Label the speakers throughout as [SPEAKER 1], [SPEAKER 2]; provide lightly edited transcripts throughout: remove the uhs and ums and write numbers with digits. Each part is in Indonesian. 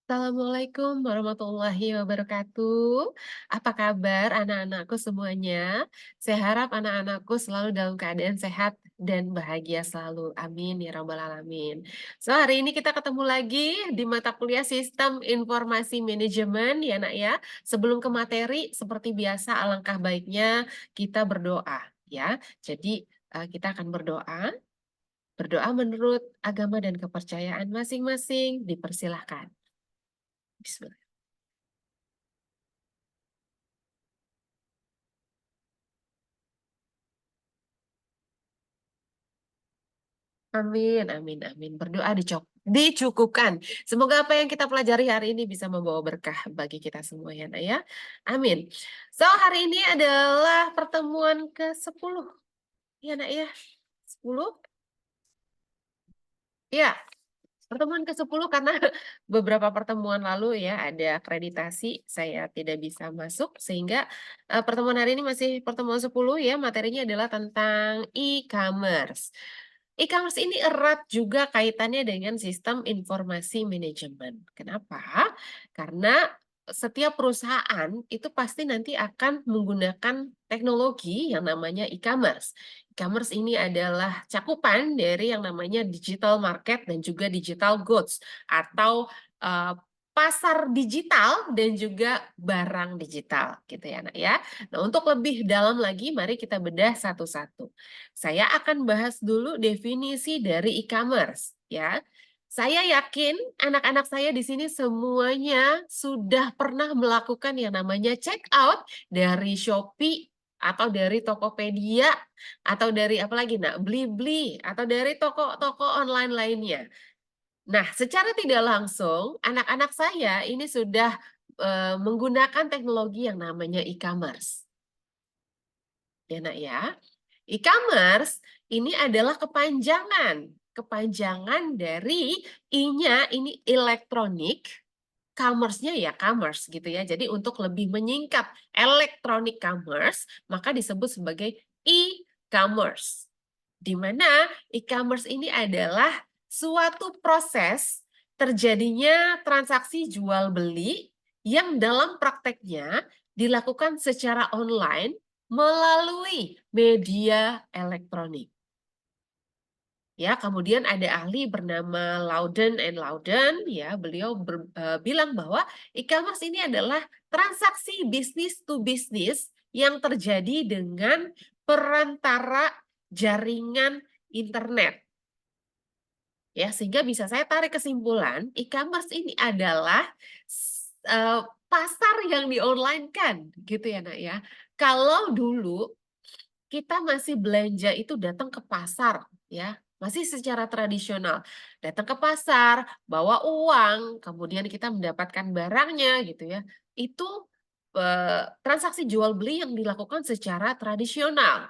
[SPEAKER 1] Assalamualaikum warahmatullahi wabarakatuh. Apa kabar anak-anakku semuanya? Saya harap anak-anakku selalu dalam keadaan sehat dan bahagia selalu. Amin ya rabbal alamin. So, hari ini kita ketemu lagi di mata kuliah Sistem Informasi Manajemen ya, Nak ya. Sebelum ke materi, seperti biasa alangkah baiknya kita berdoa ya. Jadi, kita akan berdoa. Berdoa menurut agama dan kepercayaan masing-masing, dipersilahkan. Bismillah. Amin amin amin. Berdoa dicukupkan. Semoga apa yang kita pelajari hari ini bisa membawa berkah bagi kita semua ya, Nak, ya. Amin. So, hari ini adalah pertemuan ke-10 ya, Nak, ya. 10? Ya, pertemuan ke-10 karena beberapa pertemuan lalu ya ada akreditasi saya tidak bisa masuk sehingga, pertemuan hari ini masih pertemuan 10 ya, materinya adalah tentang e-commerce. E-commerce ini erat juga kaitannya dengan sistem informasi manajemen. Kenapa? Karena setiap perusahaan itu pasti nanti akan menggunakan teknologi yang namanya e-commerce. E-commerce ini adalah cakupan dari yang namanya digital market dan juga digital goods atau pasar digital dan juga barang digital gitu ya, Nak, ya. Nah, untuk lebih dalam lagi mari kita bedah satu-satu. Saya akan bahas dulu definisi dari e-commerce ya. Saya yakin anak-anak saya di sini semuanya sudah pernah melakukan yang namanya check out dari Shopee atau dari Tokopedia atau dari apa lagi Nak, Blibli atau dari toko-toko online lainnya. Nah, secara tidak langsung anak-anak saya ini sudah menggunakan teknologi yang namanya e-commerce. Ya, Nak, ya. E-commerce ini adalah kepanjangan dari I-nya ini elektronik, commerce-nya ya commerce gitu ya. Jadi untuk lebih menyingkat electronic commerce, maka disebut sebagai e-commerce. Di mana e-commerce ini adalah suatu proses terjadinya transaksi jual beli yang dalam prakteknya dilakukan secara online melalui media elektronik. Ya, kemudian ada ahli bernama Loudon and Loudon, ya, beliau bilang bahwa e-commerce ini adalah transaksi bisnis to bisnis yang terjadi dengan perantara jaringan internet. Ya, sehingga bisa saya tarik kesimpulan, e-commerce ini adalah pasar yang di-online-kan, gitu ya, Nak, ya. Kalau dulu kita masih belanja itu datang ke pasar ya, masih secara tradisional. Datang ke pasar, bawa uang, kemudian kita mendapatkan barangnya gitu ya. Itu transaksi jual beli yang dilakukan secara tradisional.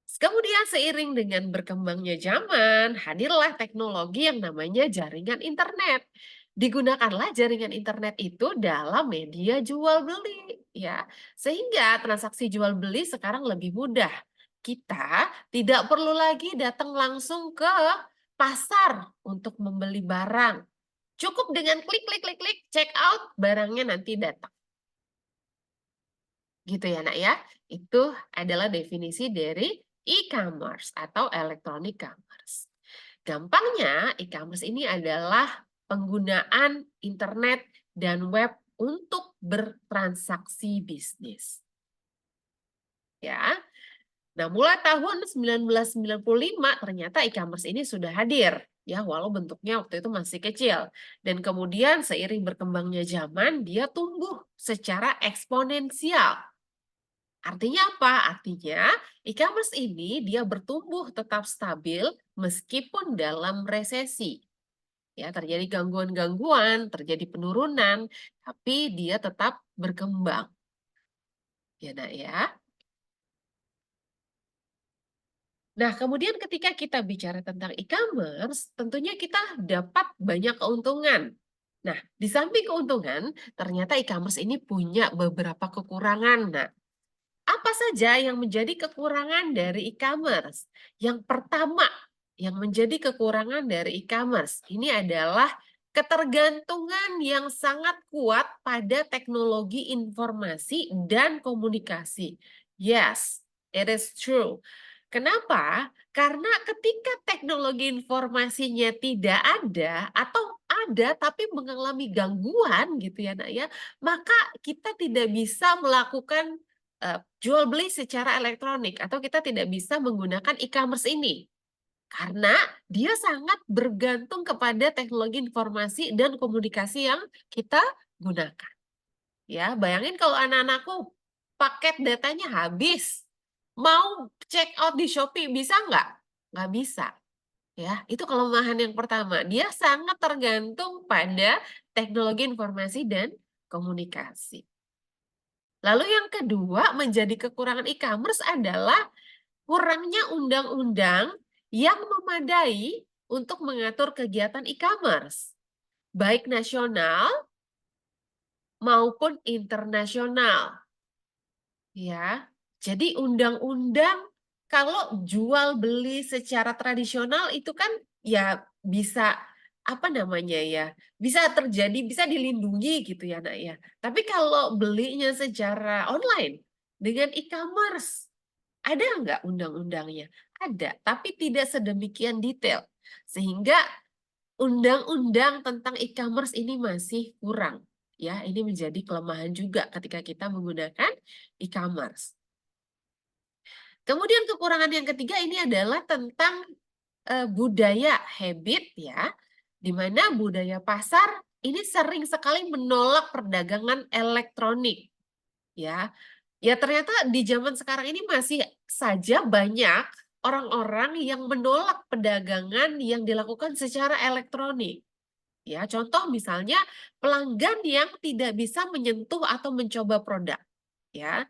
[SPEAKER 1] Kemudian seiring dengan berkembangnya zaman, hadirlah teknologi yang namanya jaringan internet. Digunakanlah jaringan internet itu dalam media jual beli, ya. Sehingga transaksi jual beli sekarang lebih mudah. Kita tidak perlu lagi datang langsung ke pasar untuk membeli barang. Cukup dengan klik klik klik klik check out barangnya nanti datang. Gitu ya, Nak, ya. Itu adalah definisi dari e-commerce atau electronic commerce. Gampangnya, e-commerce ini adalah penggunaan internet dan web untuk bertransaksi bisnis. Ya. Nah, mulai tahun 1995 ternyata e-commerce ini sudah hadir ya, walau bentuknya waktu itu masih kecil. Dan kemudian seiring berkembangnya zaman, dia tumbuh secara eksponensial. Artinya apa? Artinya e-commerce ini dia bertumbuh tetap stabil meskipun dalam resesi. Ya, terjadi gangguan-gangguan, terjadi penurunan, tapi dia tetap berkembang. Ya, Nak, ya. Nah, kemudian ketika kita bicara tentang e-commerce, tentunya kita dapat banyak keuntungan. Nah, di samping keuntungan, ternyata e-commerce ini punya beberapa kekurangan. Nah, apa saja yang menjadi kekurangan dari e-commerce? Yang pertama, yang menjadi kekurangan dari e-commerce ini adalah ketergantungan yang sangat kuat pada teknologi informasi dan komunikasi. Yes, it is true. Kenapa? Karena ketika teknologi informasinya tidak ada atau ada tapi mengalami gangguan gitu ya, Nak, ya, maka kita tidak bisa melakukan, jual beli secara elektronik atau kita tidak bisa menggunakan e-commerce ini. Karena dia sangat bergantung kepada teknologi informasi dan komunikasi yang kita gunakan, ya. Bayangin kalau anak-anakku paket datanya habis, mau check out di Shopee bisa nggak? Nggak bisa, ya. Itu kelemahan yang pertama, dia sangat tergantung pada teknologi informasi dan komunikasi. Lalu yang kedua menjadi kekurangan e-commerce adalah kurangnya undang-undang yang memadai untuk mengatur kegiatan e-commerce, baik nasional maupun internasional, ya. Jadi undang-undang kalau jual beli secara tradisional itu kan ya bisa, apa namanya ya, bisa terjadi, bisa dilindungi gitu ya, Nak, ya. Tapi kalau belinya secara online dengan e-commerce ada nggak undang-undangnya? Ada, tapi tidak sedemikian detail. Sehingga undang-undang tentang e-commerce ini masih kurang, ya. Ini menjadi kelemahan juga ketika kita menggunakan e-commerce. Kemudian kekurangan yang ketiga ini adalah tentang, budaya, habit ya, di mana budaya pasar ini sering sekali menolak perdagangan elektronik, ya. Ya ternyata di zaman sekarang ini masih saja banyak orang-orang yang menolak perdagangan yang dilakukan secara elektronik. Ya, contoh misalnya pelanggan yang tidak bisa menyentuh atau mencoba produk, ya.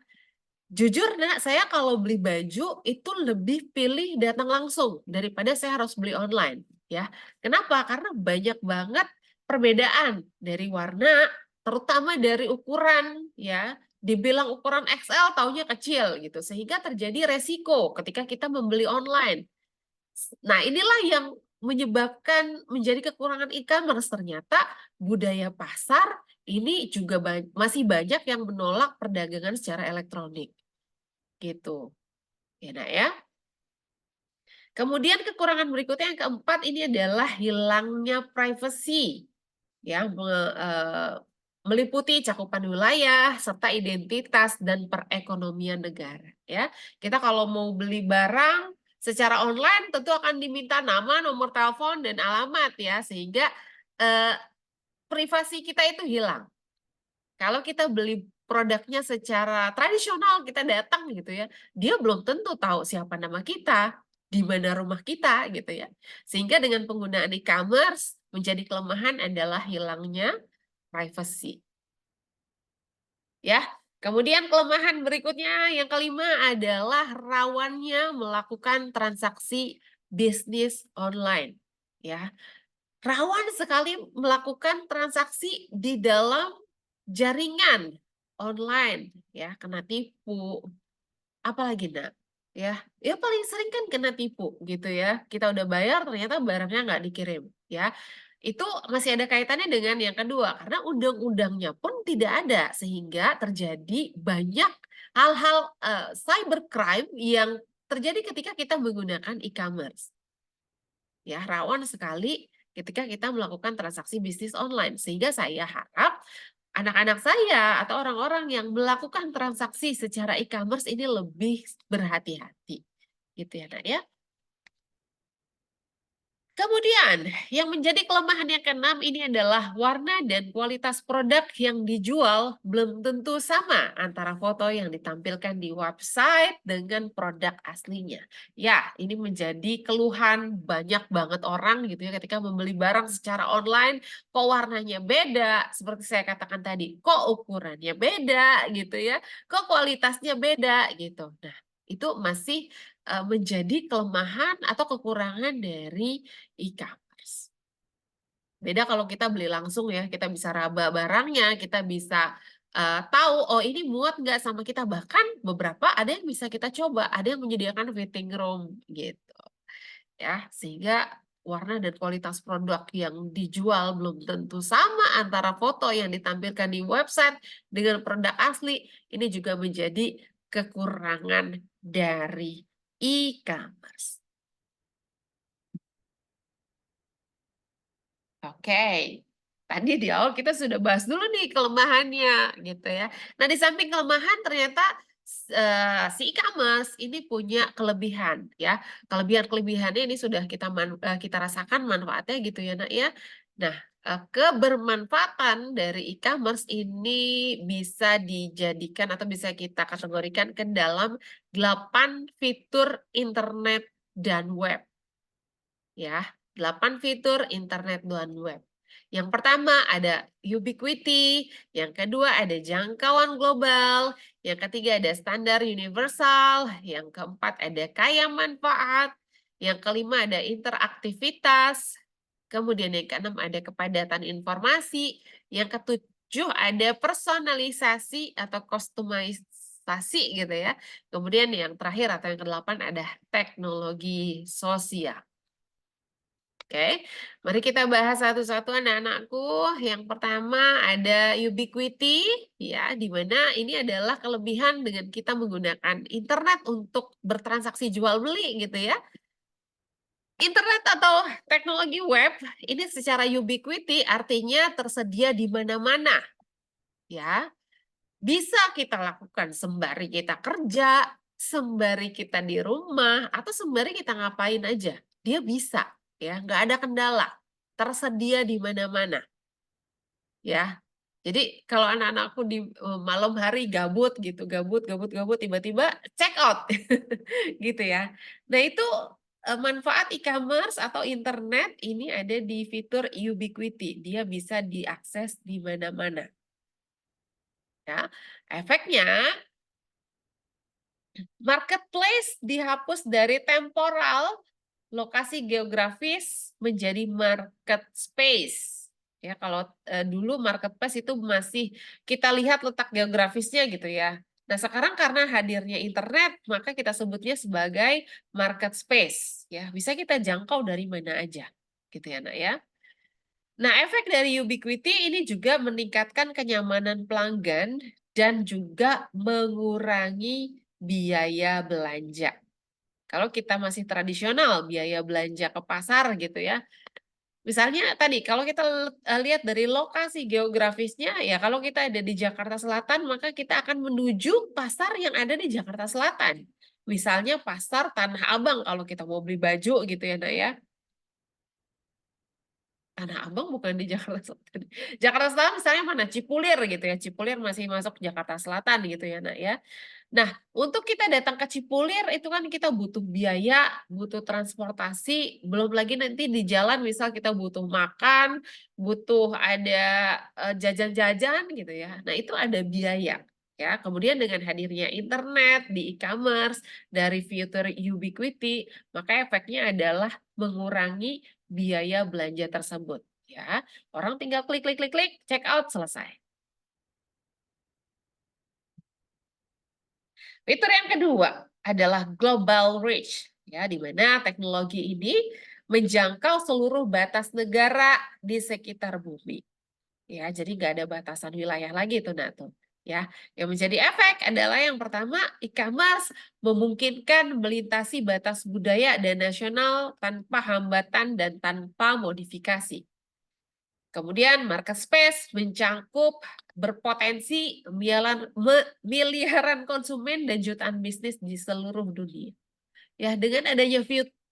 [SPEAKER 1] Jujur Nak, saya kalau beli baju itu lebih pilih datang langsung daripada saya harus beli online, ya. Kenapa? Karena banyak banget perbedaan dari warna, terutama dari ukuran, ya. Dibilang ukuran XL taunya kecil gitu, sehingga terjadi resiko ketika kita membeli online. Nah, inilah yang menyebabkan menjadi kekurangan e-commerce. Ternyata budaya pasar ini juga masih banyak yang menolak perdagangan secara elektronik. Gitu, ya Nak ya. Kemudian kekurangan berikutnya yang keempat ini adalah hilangnya privacy, ya, meliputi cakupan wilayah serta identitas dan perekonomian negara, ya. Kita kalau mau beli barang secara online tentu akan diminta nama, nomor telepon, dan alamat ya, sehingga, eee, privasi kita itu hilang. Kalau kita beli produknya secara tradisional, kita datang gitu ya, dia belum tentu tahu siapa nama kita, di mana rumah kita gitu ya. Sehingga dengan penggunaan e-commerce menjadi kelemahan adalah hilangnya privacy, ya. Kemudian kelemahan berikutnya yang kelima adalah rawannya melakukan transaksi bisnis online, ya. Rawan sekali melakukan transaksi di dalam jaringan online ya, kena tipu, apalagi Nak? Ya paling sering kan kena tipu gitu ya, kita udah bayar ternyata barangnya nggak dikirim ya. Itu masih ada kaitannya dengan yang kedua, karena undang-undangnya pun tidak ada, sehingga terjadi banyak hal-hal, cybercrime yang terjadi ketika kita menggunakan e-commerce. Ya, rawan sekali ketika kita melakukan transaksi bisnis online. Sehingga saya harap anak-anak saya atau orang-orang yang melakukan transaksi secara e-commerce ini lebih berhati-hati. Gitu ya, Nak, ya. Kemudian, yang menjadi kelemahan yang keenam ini adalah warna dan kualitas produk yang dijual belum tentu sama antara foto yang ditampilkan di website dengan produk aslinya. Ya, ini menjadi keluhan banyak banget orang gitu ya ketika membeli barang secara online, kok warnanya beda, seperti saya katakan tadi, kok ukurannya beda gitu ya, kok kualitasnya beda gitu. Nah, itu masih menjadi kelemahan atau kekurangan dari e-commerce. Beda kalau kita beli langsung ya, kita bisa raba barangnya, kita bisa, tahu, oh ini muat nggak sama kita, bahkan beberapa ada yang bisa kita coba, ada yang menyediakan fitting room gitu ya. Sehingga warna dan kualitas produk yang dijual belum tentu sama antara foto yang ditampilkan di website dengan produk asli. Ini juga menjadi kekurangan dari e-commerce. Oke, tadi di awal kita sudah bahas dulu nih kelemahannya gitu ya. Nah, di samping kelemahan ternyata si e-commerce ini punya kelebihan ya. Kelebihan-kelebihannya ini sudah kita rasakan manfaatnya gitu ya, Nak, ya. Nah, kebermanfaatan dari e-commerce ini bisa dijadikan atau bisa kita kategorikan ke dalam 8 fitur internet dan web. Ya, 8 fitur internet dan web. Yang pertama ada ubiquity, yang kedua ada jangkauan global, yang ketiga ada standar universal, yang keempat ada kaya manfaat, yang kelima ada interaktivitas, kemudian yang keenam ada kepadatan informasi, yang ketujuh ada personalisasi atau customisasi gitu ya. Kemudian yang terakhir atau yang kedelapan ada teknologi sosial. Oke, mari kita bahas satu-satu anak-anakku. Yang pertama ada ubiquity, ya, di mana ini adalah kelebihan dengan kita menggunakan internet untuk bertransaksi jual beli gitu ya. Internet atau teknologi web ini secara ubiquity artinya tersedia di mana-mana, ya. Bisa kita lakukan sembari kita kerja, sembari kita di rumah, atau sembari kita ngapain aja. Dia bisa, ya, nggak ada kendala. Tersedia di mana-mana, ya. Jadi kalau anak-anakku di malam hari gabut gitu, gabut, tiba-tiba check out, gitu ya. Nah itu, manfaat e-commerce atau internet ini ada di fitur ubiquity, dia bisa diakses di mana-mana, ya. Efeknya marketplace dihapus dari temporal, lokasi geografis menjadi market space. Ya, kalau dulu marketplace itu masih kita lihat letak geografisnya gitu ya. Nah, sekarang karena hadirnya internet, maka kita sebutnya sebagai market space. Ya, bisa kita jangkau dari mana aja, gitu ya, Nak ya. Nah, efek dari ubiquity ini juga meningkatkan kenyamanan pelanggan dan juga mengurangi biaya belanja. Kalau kita masih tradisional biaya belanja ke pasar gitu ya. Misalnya tadi kalau kita lihat dari lokasi geografisnya ya kalau kita ada di Jakarta Selatan maka kita akan menuju pasar yang ada di Jakarta Selatan. Misalnya pasar Tanah Abang kalau kita mau beli baju gitu ya, Nak, ya. Tanah Abang bukan di Jakarta Selatan. Jakarta Selatan misalnya mana? Cipulir gitu ya, Cipulir masih masuk Jakarta Selatan gitu ya, Nak, ya. Nah, untuk kita datang ke Cipulir itu kan kita butuh biaya, butuh transportasi, belum lagi nanti di jalan misal kita butuh makan, butuh ada, jajan-jajan gitu ya. Nah, itu ada biaya, ya. Kemudian dengan hadirnya internet, di e-commerce, dari fitur ubiquity, maka efeknya adalah mengurangi biaya belanja tersebut, ya. Orang tinggal klik klik klik klik, check out, selesai. Fitur yang kedua adalah global reach, ya, di mana teknologi ini menjangkau seluruh batas negara di sekitar bumi. Ya, jadi nggak ada batasan wilayah lagi tuh, Nak, tuh. Ya, yang menjadi efek adalah yang pertama, e-commerce memungkinkan melintasi batas budaya dan nasional tanpa hambatan dan tanpa modifikasi. Kemudian market space mencangkup berpotensi miliaran konsumen dan jutaan bisnis di seluruh dunia. Ya, dengan adanya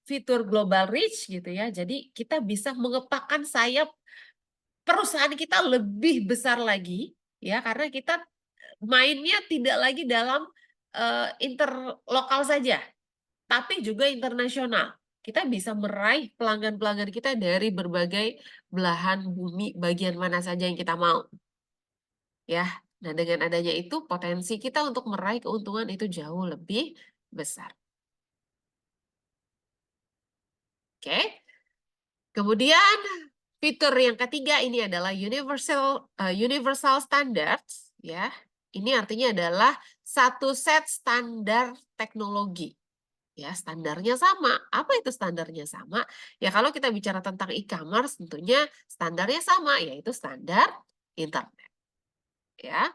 [SPEAKER 1] fitur global reach gitu ya, jadi kita bisa mengepakkan sayap perusahaan kita lebih besar lagi, ya karena kita mainnya tidak lagi dalam interlokal saja, tapi juga internasional. Kita bisa meraih pelanggan-pelanggan kita dari berbagai belahan bumi, bagian mana saja yang kita mau, ya. Nah, dengan adanya itu potensi kita untuk meraih keuntungan itu jauh lebih besar. Oke. Kemudian fitur yang ketiga ini adalah universal standards, ya. Ini artinya adalah satu set standar teknologi. Ya, standarnya sama. Apa itu standarnya sama? Ya, kalau kita bicara tentang e-commerce tentunya standarnya sama, yaitu standar internet, ya.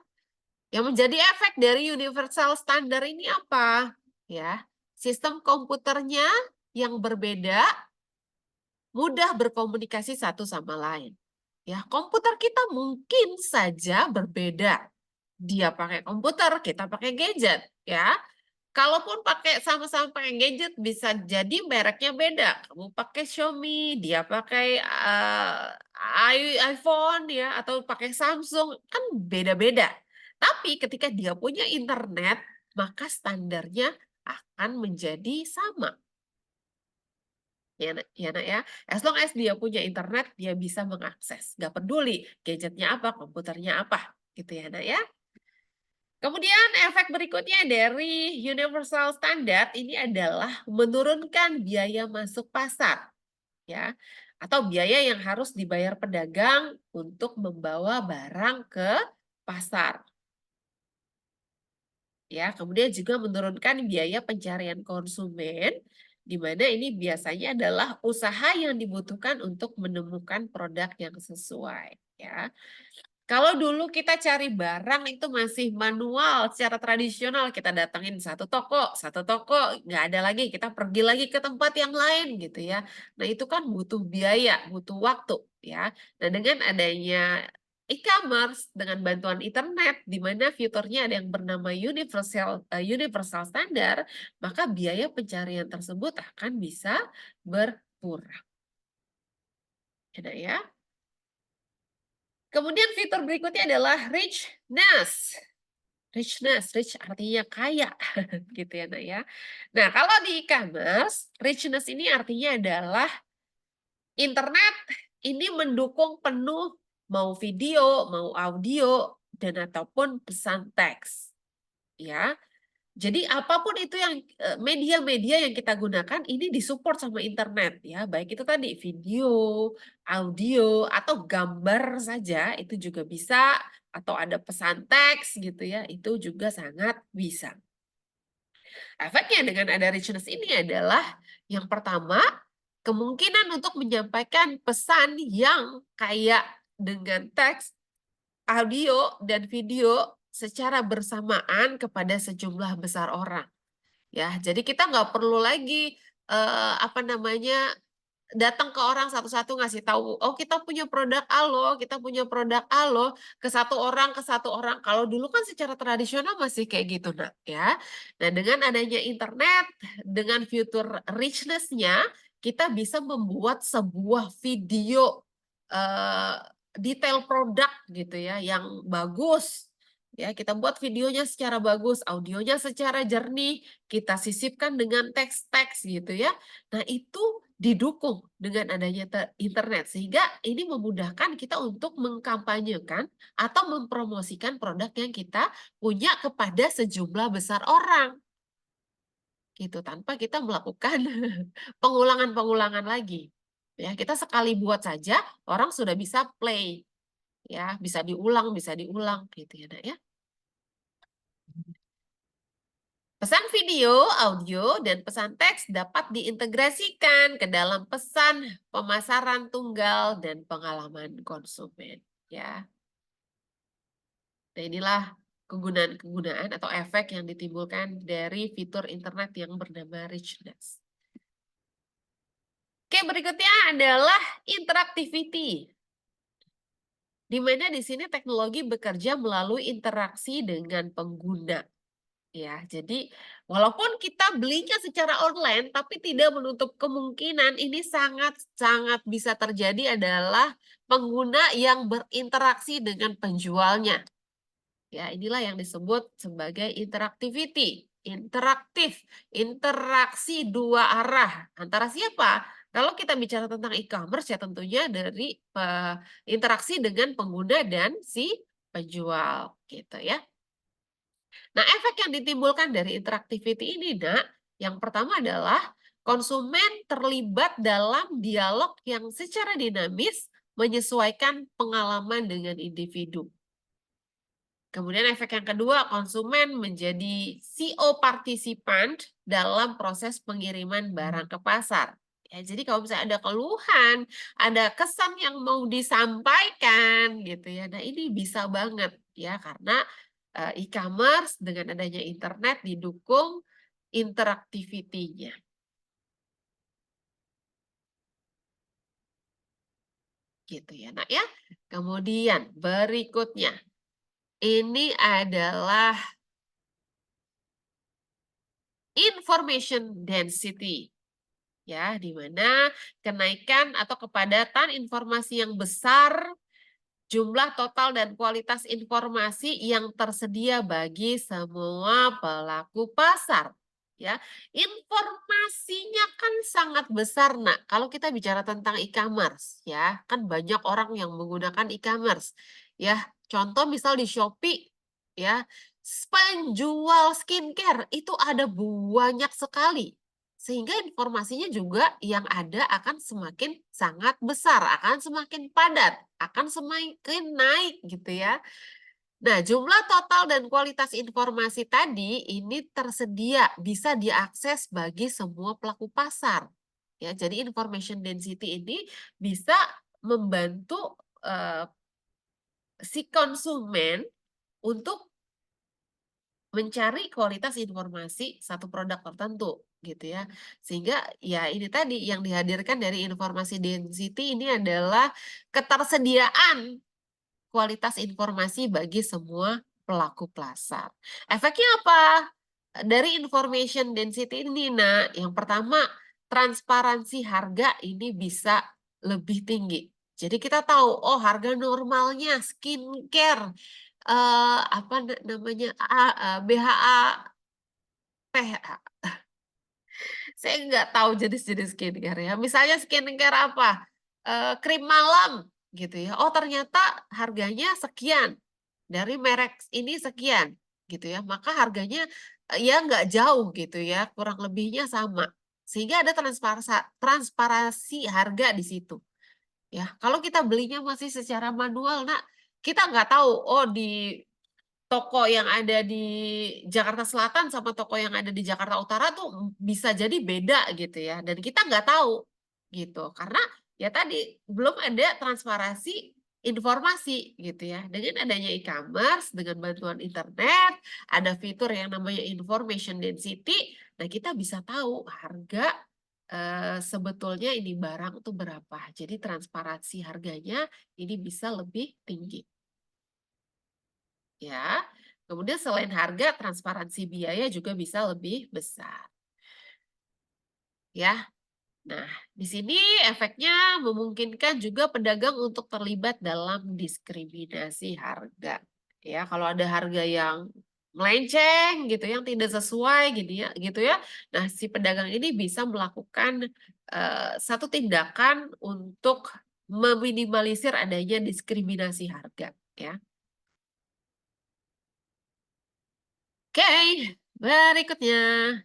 [SPEAKER 1] Yang menjadi efek dari universal standar ini apa? Ya, sistem komputernya yang berbeda mudah berkomunikasi satu sama lain. Ya, komputer kita mungkin saja berbeda. Dia pakai komputer, kita pakai gadget, ya. Kalaupun pakai sama-sama pakai gadget bisa jadi mereknya beda. Kamu pakai Xiaomi, dia pakai, iPhone ya, atau pakai Samsung, kan beda-beda. Tapi ketika dia punya internet, maka standarnya akan menjadi sama. Ya, Nak, ya. As long as dia punya internet, dia bisa mengakses. Nggak peduli gadgetnya apa, komputernya apa, gitu ya, Nak, ya. Kemudian efek berikutnya dari universal standard ini adalah menurunkan biaya masuk pasar, ya, atau biaya yang harus dibayar pedagang untuk membawa barang ke pasar. Ya, kemudian juga menurunkan biaya pencarian konsumen, di mana ini biasanya adalah usaha yang dibutuhkan untuk menemukan produk yang sesuai, ya. Kalau dulu kita cari barang itu masih manual, secara tradisional, kita datengin satu toko, nggak ada lagi, kita pergi lagi ke tempat yang lain gitu ya. Nah itu kan butuh biaya, butuh waktu ya. Nah dengan adanya e-commerce, dengan bantuan internet, di mana fiturnya ada yang bernama universal standard, maka biaya pencarian tersebut akan bisa berkurang. Ya, ya. Kemudian fitur berikutnya adalah richness. Rich artinya kaya, gitu ya, Nak, ya. Nah, kalau di e-commerce, richness ini artinya adalah internet ini mendukung penuh mau video, mau audio, dan ataupun pesan teks, ya. Jadi apapun itu yang media-media yang kita gunakan ini disupport sama internet ya, baik itu tadi video, audio, atau gambar saja itu juga bisa, atau ada pesan teks gitu ya, itu juga sangat bisa. Efeknya dengan ada richness ini adalah yang pertama, kemungkinan untuk menyampaikan pesan yang kayak dengan teks, audio, dan video secara bersamaan kepada sejumlah besar orang. Ya, jadi kita nggak perlu lagi, apa namanya, datang ke orang satu-satu ngasih tahu, "Oh, kita punya produk A loh, kita punya produk A loh," ke satu orang. Kalau dulu kan secara tradisional masih kayak gitu, Nak, ya. Nah, dengan adanya internet, dengan fitur richness-nya, kita bisa membuat sebuah video, eee, detail produk gitu ya, yang bagus. Ya, kita buat videonya secara bagus, audionya secara jernih, kita sisipkan dengan teks-teks gitu ya. Nah, itu didukung dengan adanya internet, sehingga ini memudahkan kita untuk mengkampanyekan atau mempromosikan produk yang kita punya kepada sejumlah besar orang, gitu, tanpa kita melakukan pengulangan-pengulangan lagi. Ya, kita sekali buat saja, orang sudah bisa play, ya, bisa diulang, gitu ya, Nak, ya. Pesan video, audio, dan pesan teks dapat diintegrasikan ke dalam pesan pemasaran tunggal dan pengalaman konsumen. Ya, nah inilah kegunaan-kegunaan atau efek yang ditimbulkan dari fitur internet yang bernama richness. Oke, berikutnya adalah interactivity. Di mana di sini teknologi bekerja melalui interaksi dengan pengguna. Ya, jadi walaupun kita belinya secara online, tapi tidak menutup kemungkinan ini sangat-sangat bisa terjadi adalah pengguna yang berinteraksi dengan penjualnya. Ya, inilah yang disebut sebagai interactivity. Interaktif, interaksi dua arah. Antara siapa? Kalau kita bicara tentang e-commerce ya tentunya dari interaksi dengan pengguna dan si penjual gitu ya. Nah, efek yang ditimbulkan dari interactivity ini, Nak, yang pertama adalah konsumen terlibat dalam dialog yang secara dinamis menyesuaikan pengalaman dengan individu. Kemudian efek yang kedua, konsumen menjadi CO partisipan dalam proses pengiriman barang ke pasar. Ya, jadi kalau misalnya ada keluhan, ada kesan yang mau disampaikan gitu ya. Nah, ini bisa banget ya karena e-commerce dengan adanya internet didukung interaktivitinya gitu ya. Nah, ya. Kemudian berikutnya, ini adalah information density. Ya, di mana kenaikan atau kepadatan informasi yang besar, jumlah total dan kualitas informasi yang tersedia bagi semua pelaku pasar. Ya, informasinya kan sangat besar, Nak. Kalau kita bicara tentang e-commerce, ya, kan banyak orang yang menggunakan e-commerce. Ya, contoh misal di Shopee, ya, penjual skincare itu ada banyak sekali. Sehingga informasinya juga yang ada akan semakin sangat besar, akan semakin padat, akan semakin naik gitu ya. Nah, jumlah total dan kualitas informasi tadi ini tersedia, bisa diakses bagi semua pelaku pasar. Ya, jadi information density ini bisa membantu si konsumen untuk mencari kualitas informasi satu produk tertentu, gitu ya. Sehingga ya ini tadi yang dihadirkan dari informasi density ini adalah ketersediaan kualitas informasi bagi semua pelaku pasar. Efeknya apa? Dari information density ini, nah, yang pertama transparansi harga ini bisa lebih tinggi. Jadi kita tahu, oh harga normalnya skincare apa namanya, BHA, PHA, saya nggak tahu jenis-jenis skincare ya. Misalnya skincare apa, krim malam gitu ya, oh ternyata harganya sekian, dari merek ini sekian gitu ya, maka harganya, ya nggak jauh gitu ya, kurang lebihnya sama. Sehingga ada transparansi harga di situ ya. Kalau kita belinya masih secara manual, Nak, kita nggak tahu, oh di toko yang ada di Jakarta Selatan sama toko yang ada di Jakarta Utara tuh bisa jadi beda gitu ya, dan kita nggak tahu gitu. Karena ya tadi, belum ada transparansi informasi gitu ya. Dengan adanya e-commerce, dengan bantuan internet, ada fitur yang namanya information density, nah kita bisa tahu harga, sebetulnya ini barang tuh berapa. Jadi transparansi harganya ini bisa lebih tinggi. Ya, kemudian selain harga, transparansi biaya juga bisa lebih besar, ya. Nah, di sini efeknya memungkinkan juga pedagang untuk terlibat dalam diskriminasi harga. Ya, kalau ada harga yang melenceng gitu, yang tidak sesuai gitu ya. Nah, si pedagang ini bisa melakukan satu tindakan untuk meminimalisir adanya diskriminasi harga, ya. Oke, berikutnya.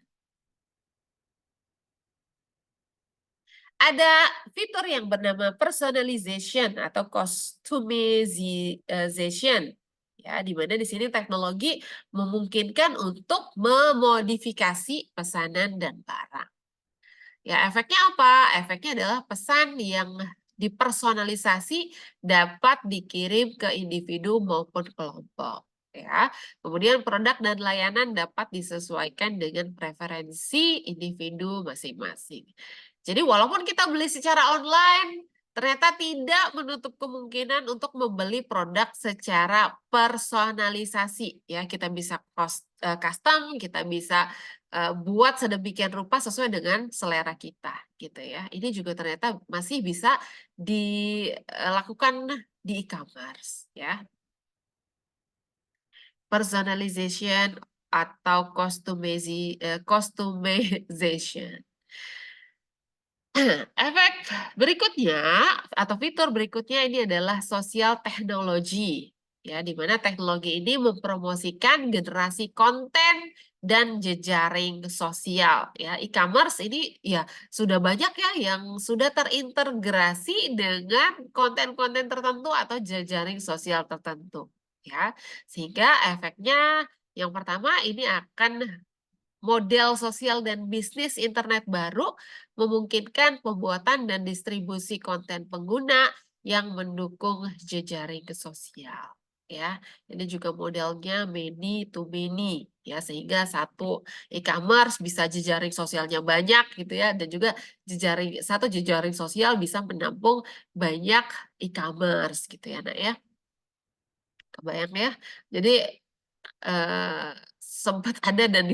[SPEAKER 1] Ada fitur yang bernama personalization atau customization, ya, di mana di sini teknologi memungkinkan untuk memodifikasi pesanan dan barang. Ya, efeknya apa? Efeknya adalah pesan yang dipersonalisasi dapat dikirim ke individu maupun kelompok. Ya, kemudian produk dan layanan dapat disesuaikan dengan preferensi individu masing-masing. Jadi walaupun kita beli secara online, ternyata tidak menutup kemungkinan untuk membeli produk secara personalisasi. Ya, kita bisa custom, kita bisa buat sedemikian rupa sesuai dengan selera kita, gitu ya. Ini juga ternyata masih bisa dilakukan di e-commerce, ya. Personalization atau customization. Efek berikutnya atau fitur berikutnya ini adalah sosial teknologi, ya, di mana teknologi ini mempromosikan generasi konten dan jejaring sosial, ya. E-commerce ini ya sudah banyak ya yang sudah terintegrasi dengan konten-konten tertentu atau jejaring sosial tertentu. ya. Sehingga efeknya yang pertama ini akan model sosial dan bisnis internet baru memungkinkan pembuatan dan distribusi konten pengguna yang mendukung jejaring sosial. Ya, ini juga modelnya many to many ya, sehingga satu e-commerce bisa jejaring sosialnya banyak gitu ya, dan juga satu jejaring sosial bisa menampung banyak e-commerce gitu ya, Nak ya. Kebayang ya? Jadi sempat ada dan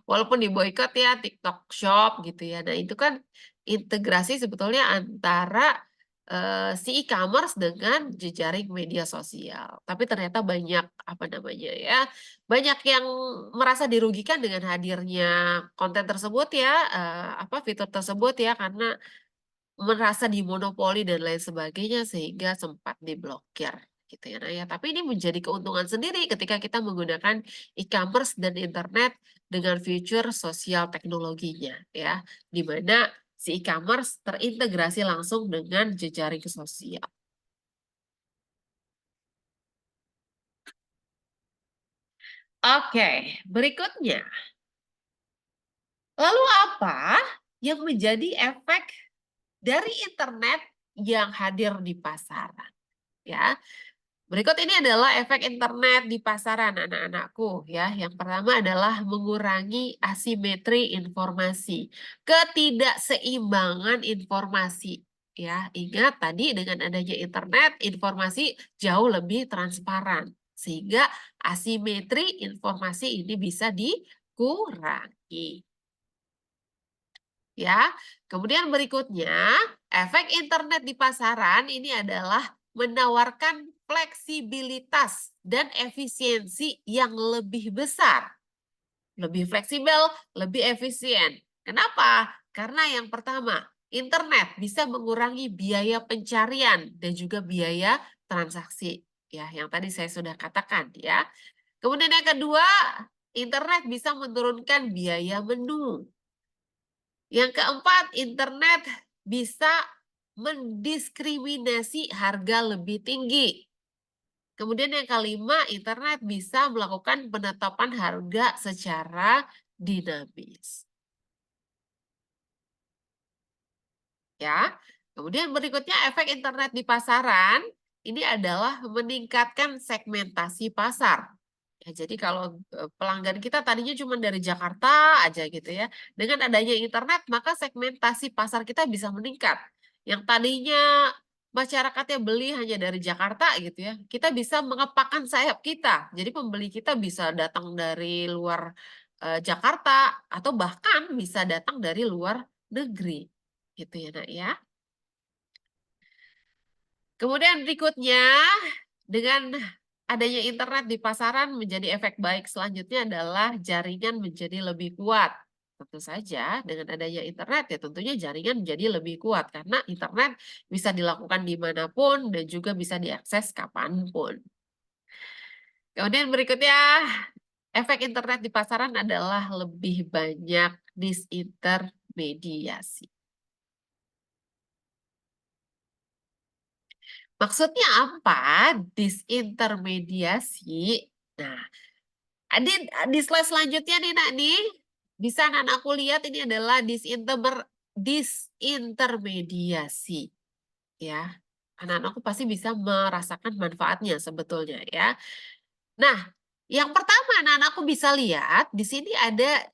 [SPEAKER 1] walaupun diboikot ya TikTok Shop gitu ya. Nah itu kan integrasi sebetulnya antara, si e-commerce dengan jejaring media sosial. Tapi ternyata banyak, apa namanya ya, banyak yang merasa dirugikan dengan hadirnya konten tersebut ya, fitur tersebut ya, karena merasa dimonopoli dan lain sebagainya sehingga sempat diblokir gitu ya, Nah ya. Tapi ini menjadi keuntungan sendiri ketika kita menggunakan e-commerce dan internet dengan fitur sosial teknologinya ya, di mana si e-commerce terintegrasi langsung dengan jejaring sosial. Oke, berikutnya, lalu apa yang menjadi efek dari internet yang hadir di pasaran ya? Berikut ini adalah efek internet di pasaran anak-anakku ya. Yang pertama adalah mengurangi asimetri informasi, ketidakseimbangan informasi ya. Ingat tadi dengan adanya internet, informasi jauh lebih transparan sehingga asimetri informasi ini bisa dikurangi ya. Kemudian berikutnya, efek internet di pasaran ini adalah menawarkan fleksibilitas dan efisiensi yang lebih besar. Lebih fleksibel, lebih efisien. Kenapa? Karena yang pertama, internet bisa mengurangi biaya pencarian dan juga biaya transaksi. Ya, yang tadi saya sudah katakan ya. Kemudian yang kedua, internet bisa menurunkan biaya menu. Yang keempat, internet bisa mendiskriminasi harga lebih tinggi. Kemudian yang kelima, internet bisa melakukan penetapan harga secara dinamis. Ya. Kemudian berikutnya efek internet di pasaran, ini adalah meningkatkan segmentasi pasar. Ya, jadi kalau pelanggan kita tadinya cuma dari Jakarta aja gitu ya. Dengan adanya internet, maka segmentasi pasar kita bisa meningkat. Yang tadinya masyarakatnya beli hanya dari Jakarta gitu ya, kita bisa mengepakkan sayap kita. Jadi pembeli kita bisa datang dari luar Jakarta atau bahkan bisa datang dari luar negeri. Gitu ya, Nak ya. Kemudian berikutnya, dengan adanya internet di pasaran menjadi efek baik selanjutnya adalah jaringan menjadi lebih kuat. Tentu saja dengan adanya internet ya tentunya jaringan menjadi lebih kuat karena internet bisa dilakukan dimanapun dan juga bisa diakses kapanpun. Kemudian berikutnya, efek internet di pasaran adalah lebih banyak disintermediasi. Maksudnya apa? Disintermediasi. Nah, di slide selanjutnya nih, Nak, nih, bisa anak-anakku lihat ini adalah disintermediasi, ya. Anak-anakku pasti bisa merasakan manfaatnya sebetulnya, ya. Nah, yang pertama anak-anakku bisa lihat, di sini ada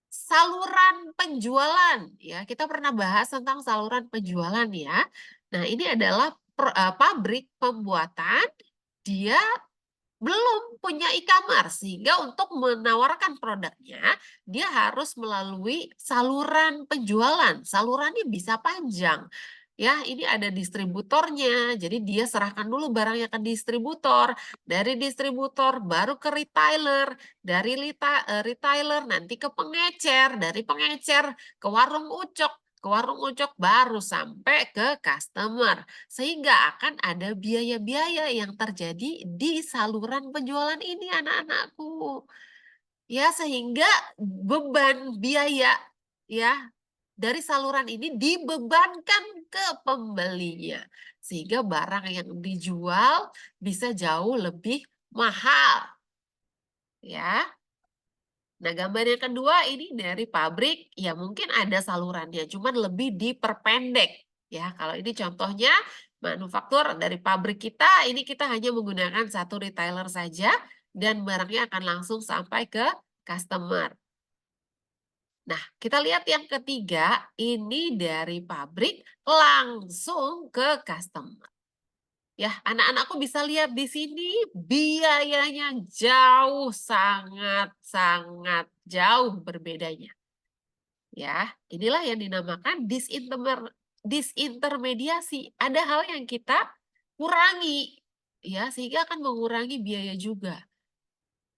[SPEAKER 1] saluran penjualan, ya. Kita pernah bahas tentang saluran penjualan, ya. Nah, ini adalah pabrik pembuatan, dia belum punya e-commerce, sehingga untuk menawarkan produknya, dia harus melalui saluran penjualan. Salurannya bisa panjang. Ya, ini ada distributornya, jadi dia serahkan dulu barangnya ke distributor, dari distributor baru ke retailer, dari retailer nanti ke pengecer, dari pengecer ke warung ucok baru sampai ke customer. Sehingga akan ada biaya-biaya yang terjadi di saluran penjualan ini anak-anakku. Ya, sehingga beban biaya ya dari saluran ini dibebankan ke pembelinya. Sehingga barang yang dijual bisa jauh lebih mahal, ya. Nah, gambar yang kedua ini dari pabrik, ya mungkin ada salurannya, cuman lebih diperpendek, ya. Kalau ini contohnya manufaktur dari pabrik kita, ini kita hanya menggunakan satu retailer saja dan barangnya akan langsung sampai ke customer. Nah, kita lihat yang ketiga, ini dari pabrik langsung ke customer. Ya, anak-anakku bisa lihat di sini biayanya jauh, sangat-sangat jauh berbedanya. Ya, inilah yang dinamakan disintermediasi. Ada hal yang kita kurangi, ya, sehingga akan mengurangi biaya juga.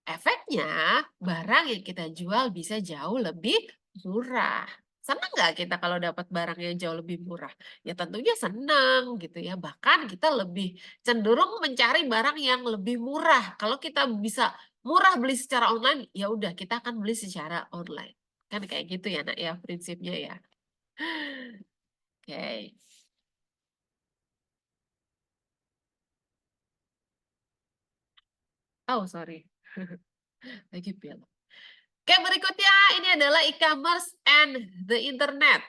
[SPEAKER 1] Efeknya, barang yang kita jual bisa jauh lebih murah. Senang nggak kita kalau dapat barang yang jauh lebih murah? Ya tentunya senang gitu ya. Bahkan kita lebih cenderung mencari barang yang lebih murah. Kalau kita bisa murah beli secara online, ya udah kita akan beli secara online. Kan kayak gitu ya, Nak ya prinsipnya ya. Oke. Oh, sorry. Lagi belok. Oke, berikutnya ini adalah e-commerce and the internet.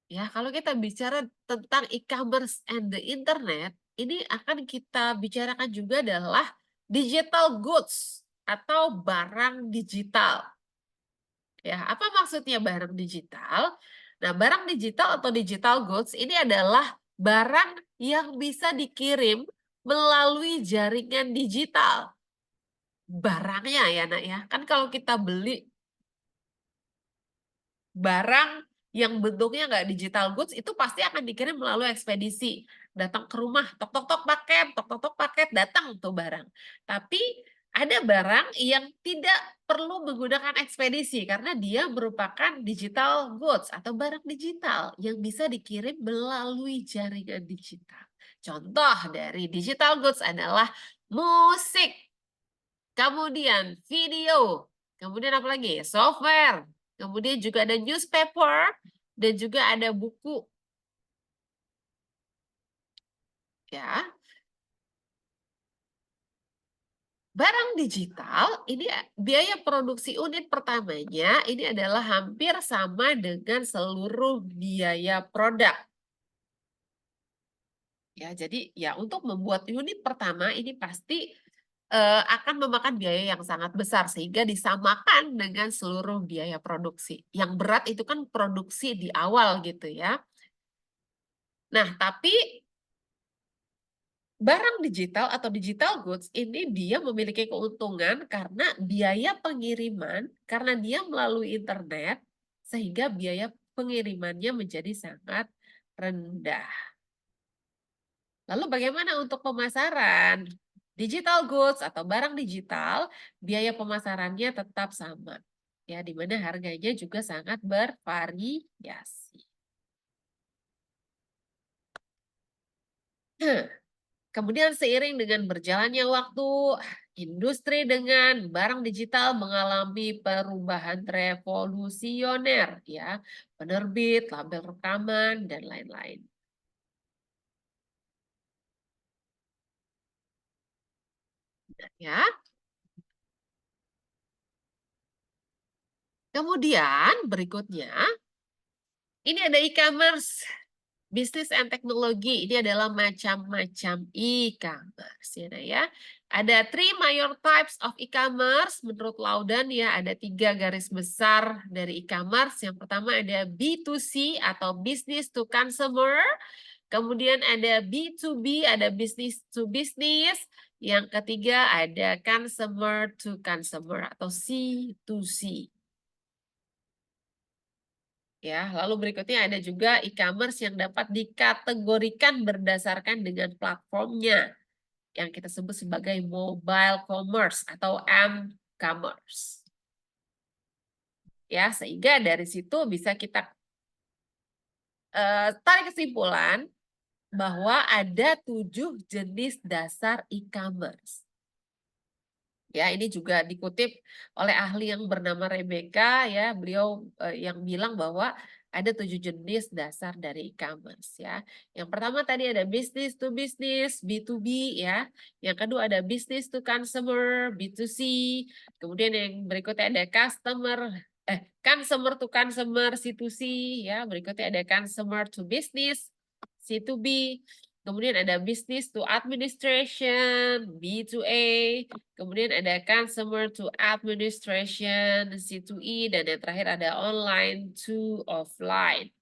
[SPEAKER 1] Ya, kalau kita bicara tentang e-commerce and the internet, ini akan kita bicarakan juga adalah digital goods atau barang digital. Ya, apa maksudnya barang digital? Nah, barang digital atau digital goods ini adalah barang yang bisa dikirim melalui jaringan digital. Barangnya ya, Nak ya. Kan kalau kita beli barang yang bentuknya nggak digital goods itu pasti akan dikirim melalui ekspedisi. Datang ke rumah, tok tok tok paket, datang tuh barang. Tapi ada barang yang tidak perlu menggunakan ekspedisi karena dia merupakan digital goods atau barang digital yang bisa dikirim melalui jaringan digital. Contoh dari digital goods adalah musik, kemudian video, kemudian apa lagi? Software, kemudian juga ada newspaper, dan juga ada buku, ya. Barang digital ini biaya produksi unit pertamanya ini adalah hampir sama dengan seluruh biaya produk. Ya, jadi ya untuk membuat unit pertama ini pasti akan memakan biaya yang sangat besar sehingga disamakan dengan seluruh biaya produksi. Yang berat itu kan produksi di awal gitu ya. Nah, tapi barang digital atau digital goods ini dia memiliki keuntungan karena biaya pengiriman, karena dia melalui internet, sehingga biaya pengirimannya menjadi sangat rendah. Lalu bagaimana untuk pemasaran? Digital goods atau barang digital, biaya pemasarannya tetap sama. Ya, di mana harganya juga sangat bervariasi. Kemudian seiring dengan berjalannya waktu, industri dengan barang digital mengalami perubahan revolusioner, ya, penerbit, label rekaman, dan lain-lain. Ya, kemudian berikutnya, ini ada e-commerce. Bisnis and teknologi ini adalah macam-macam e-commerce ya, Nak, ya. Ada three major types of e-commerce menurut Laudan ya, ada 3 garis besar dari e-commerce. Yang pertama ada B2C atau business to consumer, kemudian ada B2B, ada business to business, yang ketiga ada consumer to consumer atau C2C. Ya, lalu berikutnya ada juga e-commerce yang dapat dikategorikan berdasarkan dengan platformnya yang kita sebut sebagai mobile commerce atau m-commerce. Ya, sehingga dari situ bisa kita tarik kesimpulan bahwa ada 7 jenis dasar e-commerce. Ya, ini juga dikutip oleh ahli yang bernama Rebecca ya, beliau yang bilang bahwa ada 7 jenis dasar dari e-commerce ya. Yang pertama tadi ada business to business, B2B ya. Yang kedua ada business to consumer, B2C. Kemudian yang berikutnya ada consumer to consumer, C2C ya. Berikutnya ada consumer to business, C2B. Kemudian ada business to administration, B2A. Kemudian ada consumer to administration, C2E, dan yang terakhir ada online to offline.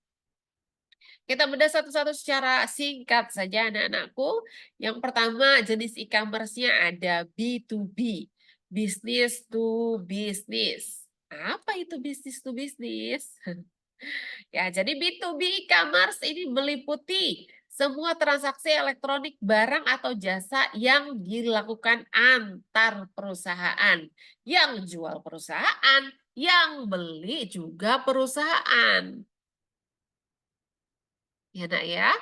[SPEAKER 1] Kita bedah satu-satu secara singkat saja anak-anakku. Yang pertama jenis e-commerce-nya ada B2B, business to business. Apa itu business to business? Ya, jadi B2B e-commerce ini meliputi semua transaksi elektronik barang atau jasa yang dilakukan antar perusahaan. Yang jual perusahaan, yang beli juga perusahaan. Ya, Nak ya.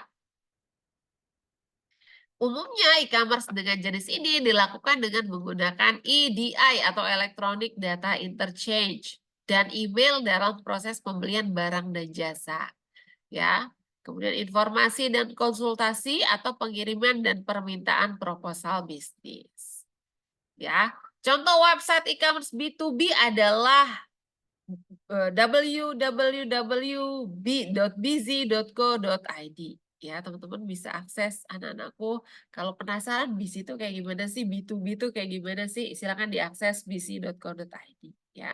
[SPEAKER 1] Umumnya e-commerce dengan jenis ini dilakukan dengan menggunakan EDI atau Electronic Data Interchange dan email dalam proses pembelian barang dan jasa. Ya. Kemudian informasi dan konsultasi atau pengiriman dan permintaan proposal bisnis. Ya. Contoh website e-commerce B2B adalah www.bz.co.id. Ya, teman-teman bisa akses anak-anakku. Kalau penasaran BZ itu kayak gimana sih, B2B itu kayak gimana sih, silakan diakses bz.co.id ya.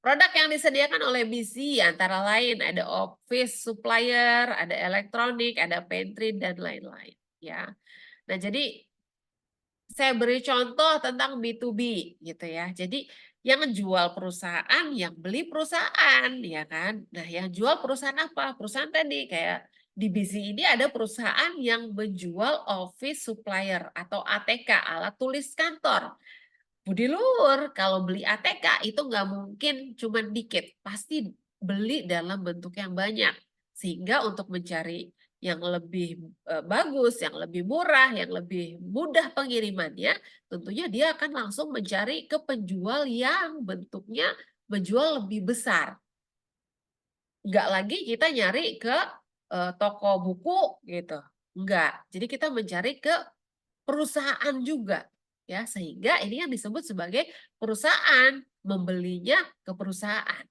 [SPEAKER 1] Produk yang disediakan oleh BC antara lain ada office supplier, ada elektronik, ada pantry dan lain-lain ya. Nah, jadi saya beri contoh tentang B2B gitu ya. Jadi yang jual perusahaan, yang beli perusahaan, ya kan? Nah, yang jual perusahaan apa? Perusahaan tadi kayak di BC ini ada perusahaan yang menjual office supplier atau ATK, alat tulis kantor. Budi Luhur, kalau beli ATK itu nggak mungkin cuma dikit, pasti beli dalam bentuk yang banyak. Sehingga untuk mencari yang lebih bagus, yang lebih murah, yang lebih mudah pengirimannya, tentunya dia akan langsung mencari ke penjual yang bentuknya menjual lebih besar. Nggak lagi kita nyari ke toko buku gitu, enggak. Jadi kita mencari ke perusahaan juga ya, sehingga ini yang disebut sebagai perusahaan, membelinya ke perusahaan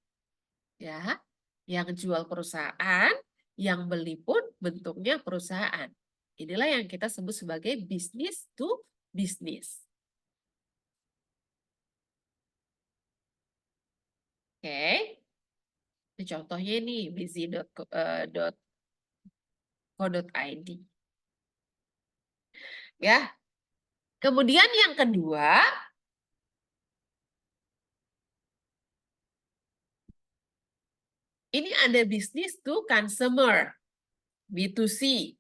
[SPEAKER 1] ya. Yang jual perusahaan, yang beli pun bentuknya perusahaan. Inilah yang kita sebut sebagai business to business. Oke. Ini contohnya nih busy.co.id. Ya. Kemudian yang kedua, ini ada business to consumer, B2C.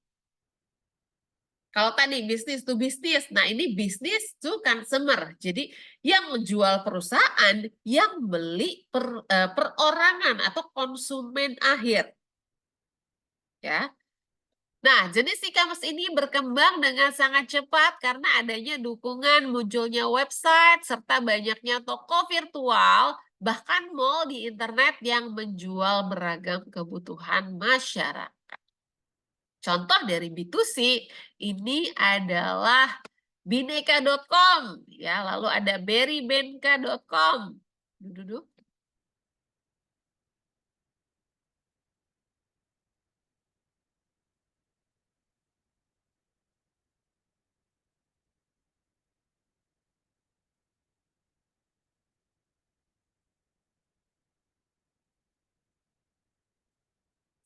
[SPEAKER 1] Kalau tadi bisnis to bisnis, nah ini bisnis to consumer. Jadi yang menjual perusahaan, yang beli perorangan atau konsumen akhir. Ya. Nah, jenis e-commerce ini berkembang dengan sangat cepat karena adanya dukungan munculnya website serta banyaknya toko virtual, bahkan mall di internet yang menjual beragam kebutuhan masyarakat. Contoh dari B2C ini adalah bineka.com ya, lalu ada berrybenka.com. Duduk.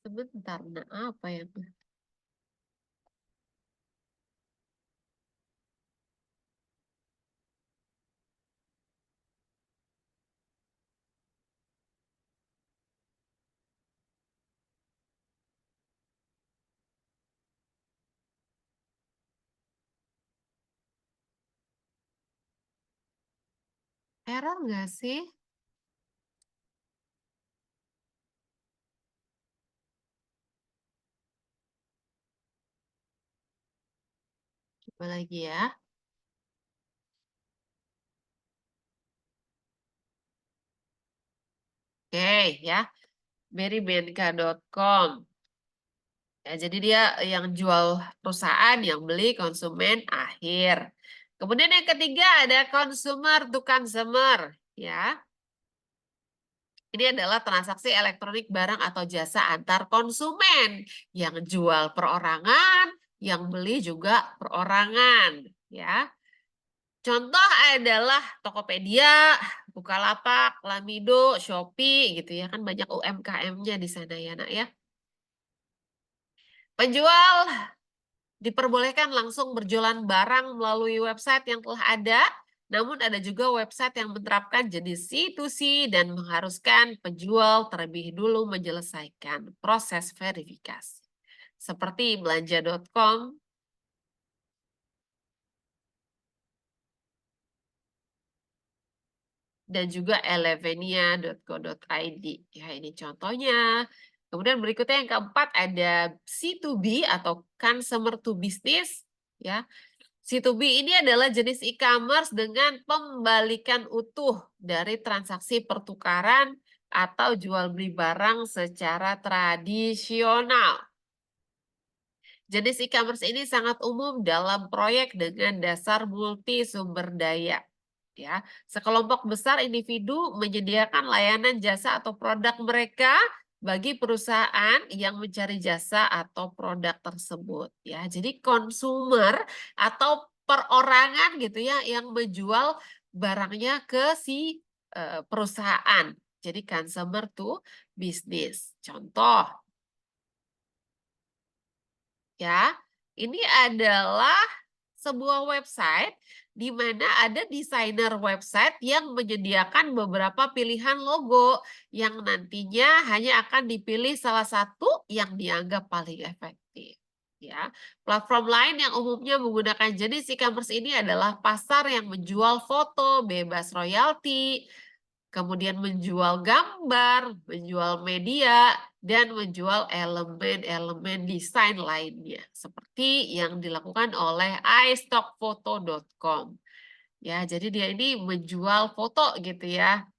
[SPEAKER 1] Sebentar, nah apa yang error nggak sih? Coba lagi ya. Oke ya. Merimenka.com. Ya, jadi dia yang jual perusahaan, yang beli konsumen akhir. Kemudian yang ketiga ada consumer to consumer, ya. Ini adalah transaksi elektronik barang atau jasa antar konsumen. Yang jual perorangan, yang beli juga perorangan, ya. Contoh adalah Tokopedia, Bukalapak, Lamido, Shopee gitu ya, kan banyak UMKM-nya di sana ya, Nak ya. Penjual diperbolehkan langsung berjualan barang melalui website yang telah ada, namun ada juga website yang menerapkan jenis C2C dan mengharuskan penjual terlebih dulu menyelesaikan proses verifikasi. Seperti belanja.com dan juga elevenia.co.id. Ya, ini contohnya. Kemudian berikutnya yang keempat ada C2B atau consumer to business. Ya, C2B ini adalah jenis e-commerce dengan pembalikan utuh dari transaksi pertukaran atau jual beli barang secara tradisional. Jenis e-commerce ini sangat umum dalam proyek dengan dasar multi sumber daya. Ya, sekelompok besar individu menyediakan layanan jasa atau produk mereka bagi perusahaan yang mencari jasa atau produk tersebut. Ya, jadi konsumer atau perorangan gitu ya yang menjual barangnya ke si perusahaan. Jadi consumer to business. Contoh, ya. Ini adalah sebuah website di mana ada desainer website yang menyediakan beberapa pilihan logo yang nantinya hanya akan dipilih salah satu yang dianggap paling efektif. Ya, platform lain yang umumnya menggunakan jenis e-commerce ini adalah pasar yang menjual foto bebas royalti, kemudian menjual gambar, menjual media, dan menjual elemen-elemen desain lainnya, seperti yang dilakukan oleh iStockPhoto.com. Ya, jadi dia ini menjual foto gitu ya,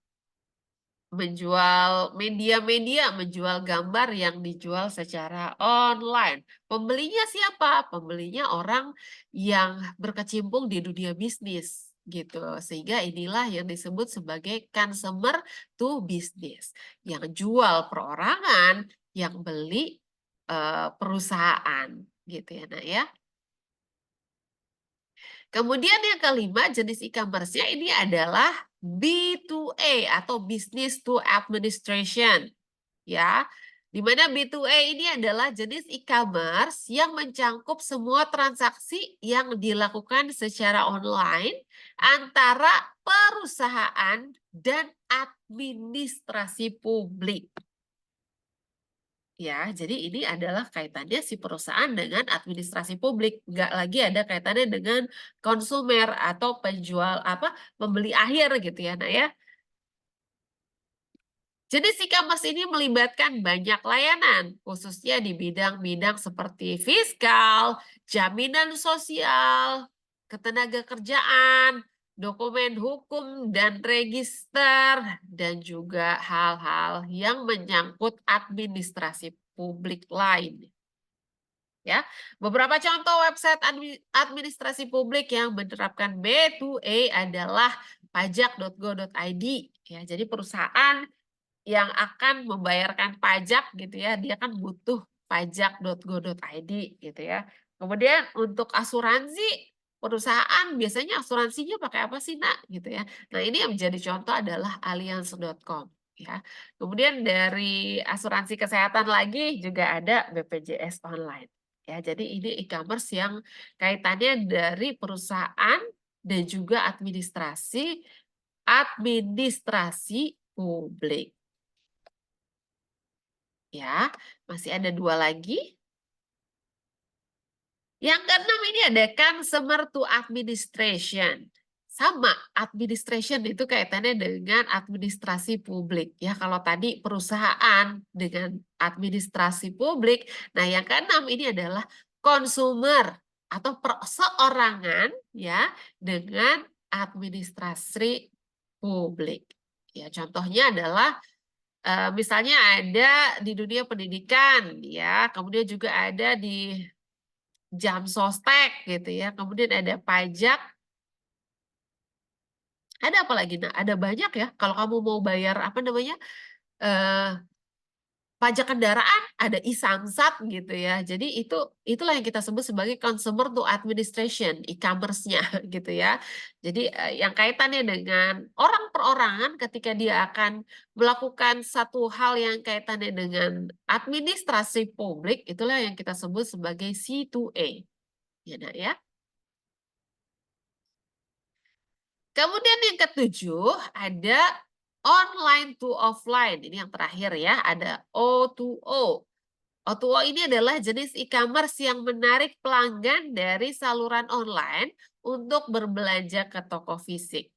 [SPEAKER 1] menjual media-media, menjual gambar yang dijual secara online. Pembelinya siapa? Pembelinya orang yang berkecimpung di dunia bisnis gitu. Sehingga inilah yang disebut sebagai consumer to business. Yang jual perorangan, yang beli perusahaan gitu ya, Nak ya. Kemudian yang kelima jenis e-commerce-nya ini adalah B2A atau business to administration, ya. Di mana B2A ini adalah jenis e-commerce yang mencangkup semua transaksi yang dilakukan secara online antara perusahaan dan administrasi publik. Ya, jadi ini adalah kaitannya si perusahaan dengan administrasi publik, nggak lagi ada kaitannya dengan konsumer atau penjual apa pembeli akhir gitu ya, Nak ya. Jenis e-commerce ini melibatkan banyak layanan, khususnya di bidang-bidang seperti fiskal, jaminan sosial, ketenaga kerjaan, dokumen hukum dan register, dan juga hal-hal yang menyangkut administrasi publik lain. Ya, beberapa contoh website administrasi publik yang menerapkan B2A adalah pajak.go.id. Ya, jadi perusahaan yang akan membayarkan pajak gitu ya, dia kan butuh pajak.go.id gitu ya. Kemudian untuk asuransi, perusahaan biasanya asuransinya pakai apa sih, Nak? Gitu ya. Nah, ini yang menjadi contoh adalah allianz.com ya. Kemudian dari asuransi kesehatan lagi juga ada BPJS online. Ya, jadi ini e-commerce yang kaitannya dari perusahaan dan juga administrasi administrasi publik. Ya, masih ada 2 lagi. Yang keenam ini ada consumer to administration. Sama, administration itu kaitannya dengan administrasi publik. Ya, kalau tadi perusahaan dengan administrasi publik, nah yang keenam ini adalah consumer atau perseorangan ya dengan administrasi publik. Ya, contohnya adalah Misalnya ada di dunia pendidikan ya, kemudian juga ada di jam sostek gitu ya, kemudian ada pajak, ada apa lagi? Nah, ada banyak ya, kalau kamu mau bayar apa namanya, eee, pajak kendaraan, ada e-Samsat gitu ya. Jadi itulah yang kita sebut sebagai consumer to administration, e-commerce-nya gitu ya. Jadi, yang kaitannya dengan orang perorangan ketika dia akan melakukan satu hal yang kaitannya dengan administrasi publik, itulah yang kita sebut sebagai C2A, ya Nak, ya. Kemudian yang ketujuh ada online to offline, ini yang terakhir ya, ada O2O. O2O ini adalah jenis e-commerce yang menarik pelanggan dari saluran online untuk berbelanja ke toko fisik,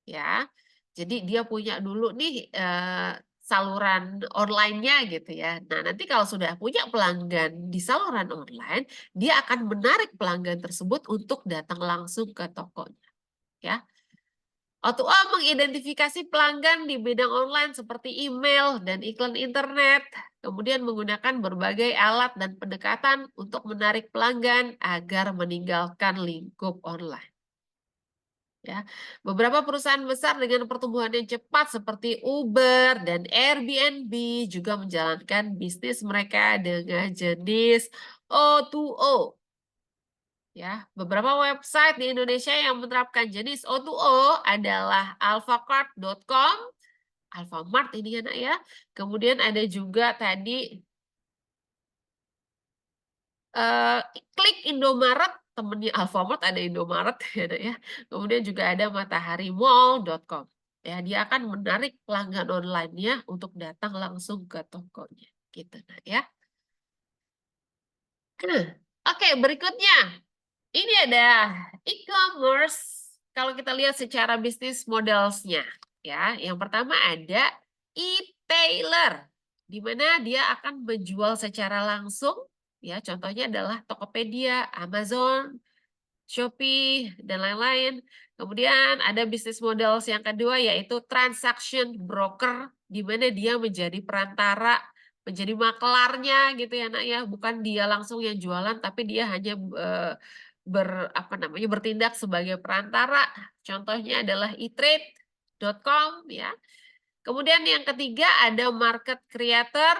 [SPEAKER 1] ya. Jadi dia punya dulu nih, saluran online-nya gitu ya. Nah, nanti kalau sudah punya pelanggan di saluran online, dia akan menarik pelanggan tersebut untuk datang langsung ke tokonya, ya. O2O mengidentifikasi pelanggan di bidang online seperti email dan iklan internet, kemudian menggunakan berbagai alat dan pendekatan untuk menarik pelanggan agar meninggalkan lingkup online. Ya, beberapa perusahaan besar dengan pertumbuhan yang cepat seperti Uber dan Airbnb juga menjalankan bisnis mereka dengan jenis O2O. Ya, beberapa website di Indonesia yang menerapkan jenis O2O adalah alfacart.com, Alfamart ini ya, Nak, ya. Kemudian ada juga tadi, eee, Klik Indomaret, temennya Alfamart ada Indomaret ya, Nak, ya. Kemudian juga ada mataharimall.com. Ya, dia akan menarik pelanggan online-nya untuk datang langsung ke tokonya, gitu, Nak, ya. Nah, oke berikutnya. Ini ada e-commerce, kalau kita lihat secara bisnis modelsnya, ya. Yang pertama ada e-tailer, di mana dia akan menjual secara langsung, ya, contohnya adalah Tokopedia, Amazon, Shopee, dan lain-lain. Kemudian ada bisnis models yang kedua yaitu transaction broker, di mana dia menjadi perantara, menjadi maklarnya gitu ya, Nak, ya. Bukan dia langsung yang jualan, tapi dia hanya, apa namanya, bertindak sebagai perantara. Contohnya adalah eTrade.com ya. Kemudian yang ketiga ada market creator,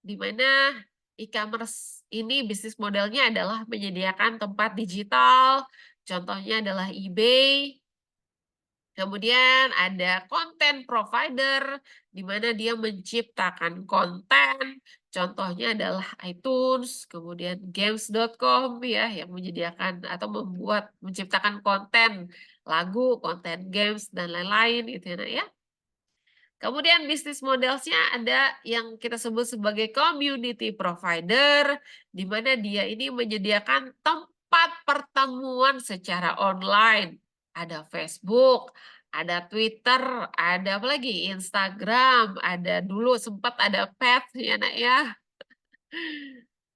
[SPEAKER 1] di mana e-commerce ini bisnis modelnya adalah menyediakan tempat digital, contohnya adalah eBay. Kemudian ada content provider, di mana dia menciptakan konten, contohnya adalah iTunes, kemudian games.com ya, yang menyediakan atau menciptakan konten lagu, konten games, dan lain-lain gitu ya, Nak, ya. Kemudian bisnis modelsnya ada yang kita sebut sebagai community provider, di mana dia ini menyediakan tempat pertemuan secara online. Ada Facebook, ada Twitter, ada apa lagi? Instagram, ada dulu sempat ada Pet ya, Nak, ya.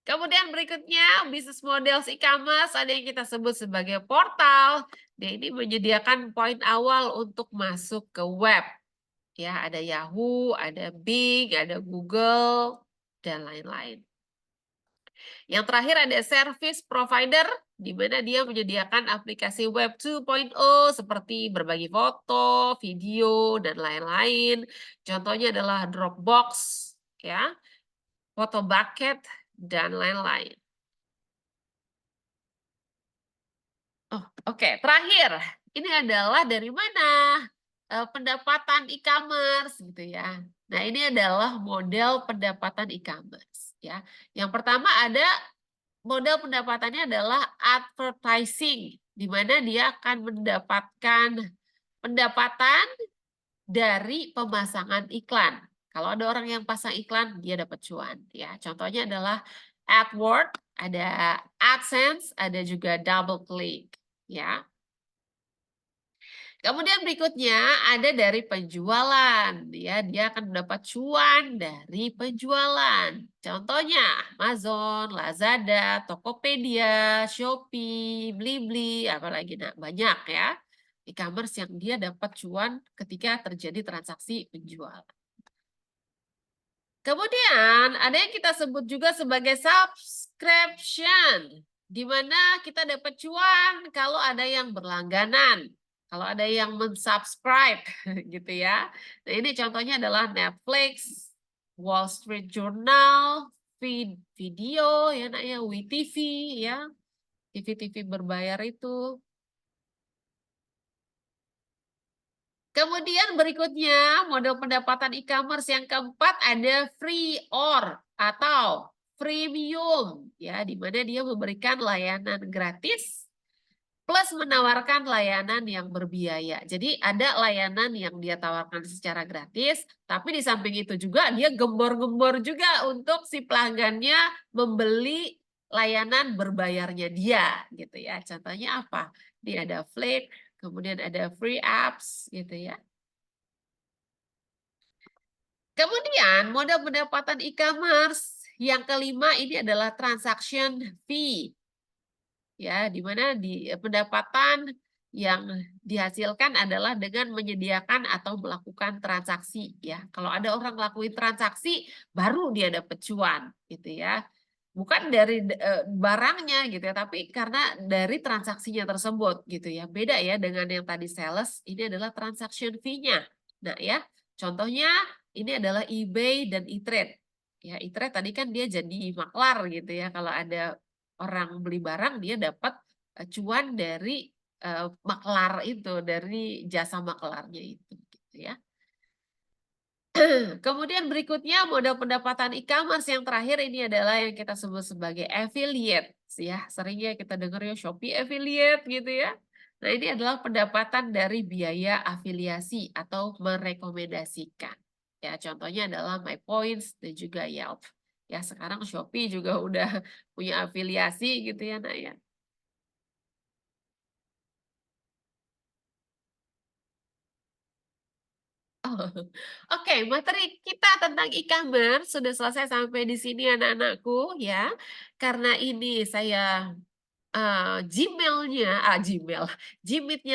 [SPEAKER 1] Kemudian berikutnya bisnis model e-commerce ada yang kita sebut sebagai portal. Dia ini menyediakan poin awal untuk masuk ke web. Ya, ada Yahoo, ada Bing, ada Google, dan lain-lain. Yang terakhir ada service provider, di mana dia menyediakan aplikasi web 2.0 seperti berbagi foto, video, dan lain-lain. Contohnya adalah Dropbox, ya, Photo Bucket, dan lain-lain. Oh, oke. Terakhir, ini adalah dari mana, pendapatan e-commerce gitu ya. Nah, ini adalah model pendapatan e-commerce ya. Yang pertama ada model pendapatannya adalah advertising, di mana dia akan mendapatkan pendapatan dari pemasangan iklan. Kalau ada orang yang pasang iklan, dia dapat cuan ya. Contohnya adalah AdWords, ada AdSense, ada juga DoubleClick ya. Kemudian berikutnya ada dari penjualan, ya, dia akan mendapat cuan dari penjualan. Contohnya Amazon, Lazada, Tokopedia, Shopee, Blibli, apalagi nah, banyak ya e-commerce yang dia dapat cuan ketika terjadi transaksi penjualan. Kemudian ada yang kita sebut juga sebagai subscription, di mana kita dapat cuan kalau ada yang berlangganan, kalau ada yang mensubscribe gitu ya. Nah, ini contohnya adalah Netflix, Wall Street Journal, Video ya Nak ya, WeTV ya, TV-TV berbayar itu. Kemudian berikutnya, model pendapatan e-commerce yang keempat ada free or atau freemium, ya, di mana dia memberikan layanan gratis plus menawarkan layanan yang berbiaya. Jadi ada layanan yang dia tawarkan secara gratis, tapi di samping itu juga dia gembor-gembor juga untuk si pelanggannya membeli layanan berbayarnya dia, gitu ya. Contohnya apa? Dia ada Flip, kemudian ada free apps, gitu ya. Kemudian model pendapatan e-commerce yang kelima ini adalah transaction fee. Ya, di mana pendapatan yang dihasilkan adalah dengan menyediakan atau melakukan transaksi ya. Kalau ada orang lakuin transaksi baru dia dapat cuan gitu ya. Bukan dari barangnya gitu ya, tapi karena dari transaksinya tersebut gitu ya. Beda ya dengan yang tadi sales, ini adalah transaction fee-nya. Nah ya, contohnya ini adalah eBay dan e-trade. Ya, e-trade tadi kan dia jadi maklar gitu ya. Kalau ada orang beli barang dia dapat cuan dari maklar itu, dari jasa maklarnya itu gitu ya. Kemudian berikutnya modal pendapatan e-commerce yang terakhir ini adalah yang kita sebut sebagai affiliate ya. Seringnya kita dengar ya Shopee affiliate gitu ya. Nah, ini adalah pendapatan dari biaya afiliasi atau merekomendasikan. Ya, contohnya adalah MyPoints dan juga Yelp. Ya, sekarang Shopee juga udah punya afiliasi gitu ya, Nak ya. Oh, oke, materi kita tentang e-commerce sudah selesai sampai di sini anak-anakku ya. Karena ini saya Gmail-nya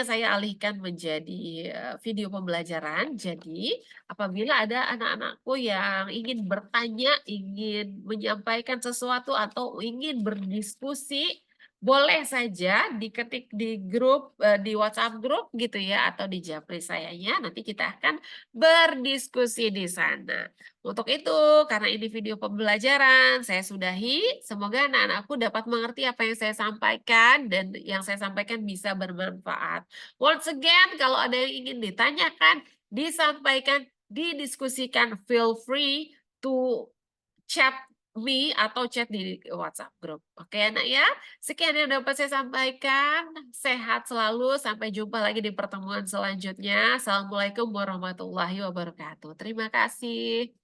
[SPEAKER 1] saya alihkan menjadi, video pembelajaran. Jadi, apabila ada anak-anakku yang ingin bertanya, ingin menyampaikan sesuatu, atau ingin berdiskusi, boleh saja diketik di grup, di WhatsApp grup gitu ya, atau di japri sayanya, nanti kita akan berdiskusi di sana. Untuk itu, karena ini video pembelajaran, saya sudahi. Semoga anak-anakku dapat mengerti apa yang saya sampaikan dan yang saya sampaikan bisa bermanfaat. Once again, kalau ada yang ingin ditanyakan, disampaikan, didiskusikan, feel free to chat me atau chat di WhatsApp group. Oke, anak ya. Sekian yang dapat saya sampaikan. Sehat selalu. Sampai jumpa lagi di pertemuan selanjutnya. Assalamualaikum warahmatullahi wabarakatuh. Terima kasih.